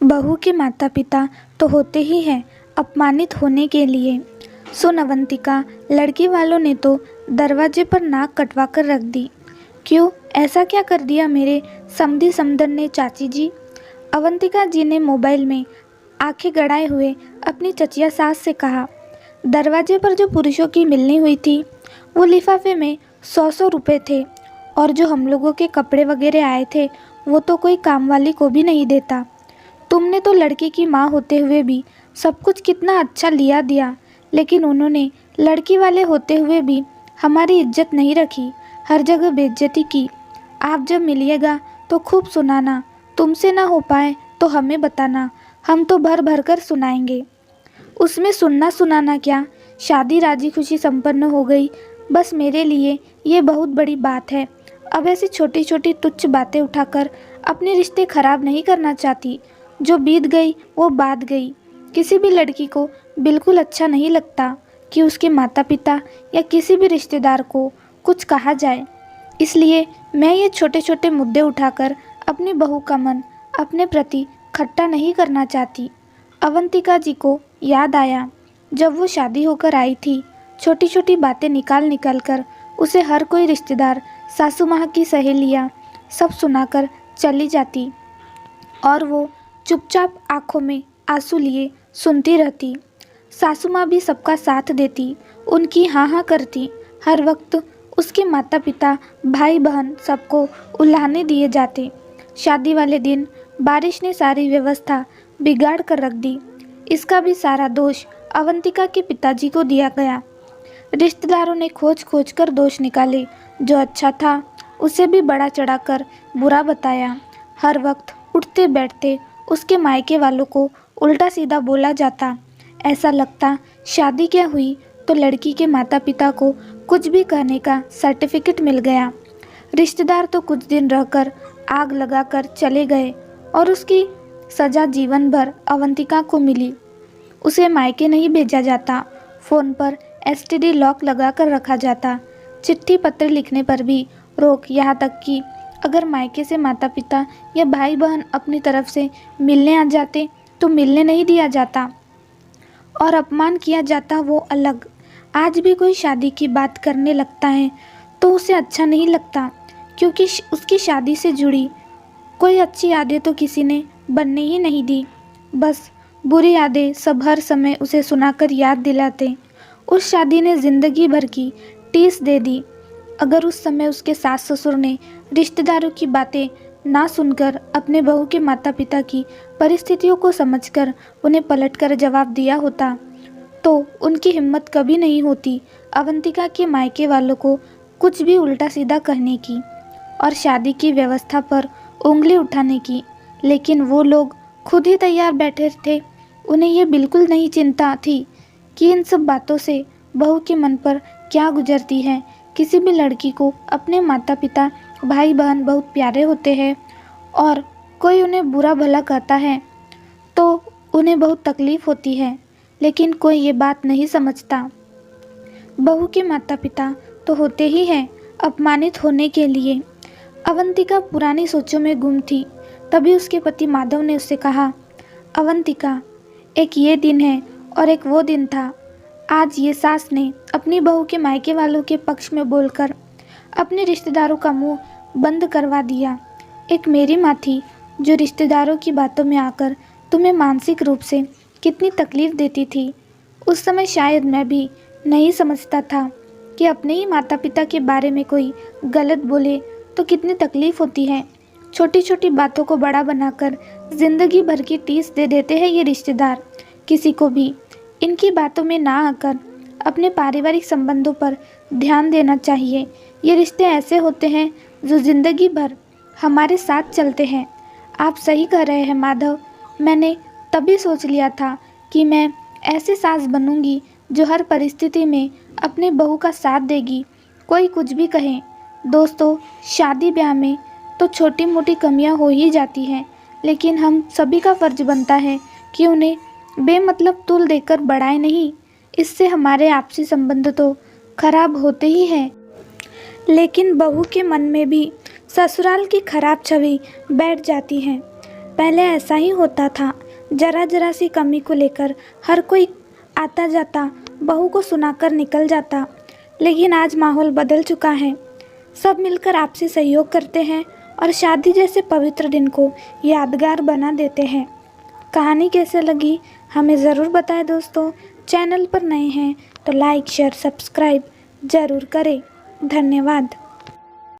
बहू के माता पिता तो होते ही हैं अपमानित होने के लिए। सुन अवंतिका, लड़की वालों ने तो दरवाजे पर नाक कटवा कर रख दी। क्यों, ऐसा क्या कर दिया मेरे समधी समधन ने चाची जी? अवंतिका जी ने मोबाइल में आंखें गड़ाए हुए अपनी चचिया सास से कहा। दरवाजे पर जो पुरुषों की मिलनी हुई थी वो लिफाफे में 100-100 रुपये थे, और जो हम लोगों के कपड़े वगैरह आए थे वो तो कोई काम वाली को भी नहीं देता। तुमने तो लड़की की माँ होते हुए भी सब कुछ कितना अच्छा लिया दिया, लेकिन उन्होंने लड़की वाले होते हुए भी हमारी इज्जत नहीं रखी, हर जगह बेइज्जती की। आप जब मिलिएगा तो खूब सुनाना, तुमसे ना हो पाए तो हमें बताना, हम तो भर भर कर सुनाएंगे। उसमें सुनना सुनाना क्या, शादी राजी खुशी संपन्न हो गई, बस मेरे लिए ये बहुत बड़ी बात है। अब ऐसी छोटी छोटी तुच्छ बातें उठाकर अपने रिश्ते खराब नहीं करना चाहती। जो बीत गई वो बात गई। किसी भी लड़की को बिल्कुल अच्छा नहीं लगता कि उसके माता पिता या किसी भी रिश्तेदार को कुछ कहा जाए, इसलिए मैं ये छोटे छोटे मुद्दे उठाकर अपनी बहू का मन अपने प्रति खट्टा नहीं करना चाहती। अवंतिका जी को याद आया जब वो शादी होकर आई थी, छोटी छोटी बातें निकाल निकाल कर उसे हर कोई रिश्तेदार, सासू माँ की सहेलियाँ सब सुनाकर चली जाती और वो चुपचाप आंखों में आंसू लिए सुनती रहती। सासू माँ भी सबका साथ देती, उनकी हाँ हाँ करती। हर वक्त उसके माता पिता, भाई बहन सबको उल्हाने दिए जाते। शादी वाले दिन बारिश ने सारी व्यवस्था बिगाड़ कर रख दी। इसका भी सारा दोष अवंतिका के पिताजी को दिया गया। रिश्तेदारों ने खोज खोज कर दोष निकाले, जो अच्छा था उसे भी बड़ा चढ़ाकर बुरा बताया। हर वक्त उठते बैठते उसके मायके वालों को उल्टा सीधा बोला जाता। ऐसा लगता शादी क्या हुई तो लड़की के माता पिता को कुछ भी कहने का सर्टिफिकेट मिल गया। रिश्तेदार तो कुछ दिन रहकर आग लगाकर चले गए और उसकी सजा जीवन भर अवंतिका को मिली। उसे मायके नहीं भेजा जाता, फ़ोन पर एसटीडी लॉक लगा कर रखा जाता। चिट्ठी पत्र लिखने पर भी रोक, यहाँ तक कि अगर मायके से माता पिता या भाई बहन अपनी तरफ से मिलने आ जाते तो मिलने नहीं दिया जाता और अपमान किया जाता, वो अलग। आज भी कोई शादी की बात करने लगता है तो उसे अच्छा नहीं लगता, क्योंकि उसकी शादी से जुड़ी कोई अच्छी यादें तो किसी ने बनने ही नहीं दी। बस बुरी यादें सब हर समय उसे सुनाकर याद दिलाते। उस शादी ने ज़िंदगी भर की टीस दे दी। अगर उस समय उसके सास ससुर ने रिश्तेदारों की बातें ना सुनकर अपने बहू के माता पिता की परिस्थितियों को समझकर उन्हें पलटकर जवाब दिया होता, तो उनकी हिम्मत कभी नहीं होती अवंतिका के मायके वालों को कुछ भी उल्टा सीधा कहने की और शादी की व्यवस्था पर उंगली उठाने की। लेकिन वो लोग खुद ही तैयार बैठे थे। उन्हें ये बिल्कुल नहीं चिंता थी कि इन सब बातों से बहू के मन पर क्या गुजरती है। किसी भी लड़की को अपने माता पिता, भाई बहन बहुत प्यारे होते हैं और कोई उन्हें बुरा भला कहता है तो उन्हें बहुत तकलीफ़ होती है, लेकिन कोई ये बात नहीं समझता। बहू के माता पिता तो होते ही हैं अपमानित होने के लिए। अवंतिका पुरानी सोचों में गुम थी। तभी उसके पति माधव ने उससे कहा, अवंतिका, एक ये दिन है और एक वो दिन था। आज ये सास ने अपनी बहू के मायके वालों के पक्ष में बोलकर अपने रिश्तेदारों का मुंह बंद करवा दिया। एक मेरी माँ थी जो रिश्तेदारों की बातों में आकर तुम्हें मानसिक रूप से कितनी तकलीफ़ देती थी। उस समय शायद मैं भी नहीं समझता था कि अपने ही माता पिता के बारे में कोई गलत बोले तो कितनी तकलीफ़ होती है। छोटी छोटी बातों को बड़ा बनाकर ज़िंदगी भर की टीस दे देते हैं ये रिश्तेदार। किसी को भी इनकी बातों में ना आकर अपने पारिवारिक संबंधों पर ध्यान देना चाहिए। ये रिश्ते ऐसे होते हैं जो ज़िंदगी भर हमारे साथ चलते हैं। आप सही कह रहे हैं माधव, मैंने तभी सोच लिया था कि मैं ऐसी सास बनूंगी जो हर परिस्थिति में अपने बहू का साथ देगी, कोई कुछ भी कहे। दोस्तों, शादी ब्याह में तो छोटी मोटी कमियां हो ही जाती हैं, लेकिन हम सभी का फ़र्ज बनता है कि उन्हें बेमतलब तूल देकर बढ़ाए नहीं। इससे हमारे आपसी संबंध तो खराब होते ही हैं, लेकिन बहू के मन में भी ससुराल की खराब छवि बैठ जाती है। पहले ऐसा ही होता था। जरा जरा सी कमी को लेकर हर कोई आता जाता बहू को सुनाकर निकल जाता। लेकिन आज माहौल बदल चुका है। सब मिलकर आपसी सहयोग करते हैं और शादी जैसे पवित्र दिन को यादगार बना देते हैं। कहानी कैसे लगी हमें ज़रूर बताएं दोस्तों। चैनल पर नए हैं तो लाइक शेयर सब्सक्राइब ज़रूर करें। धन्यवाद।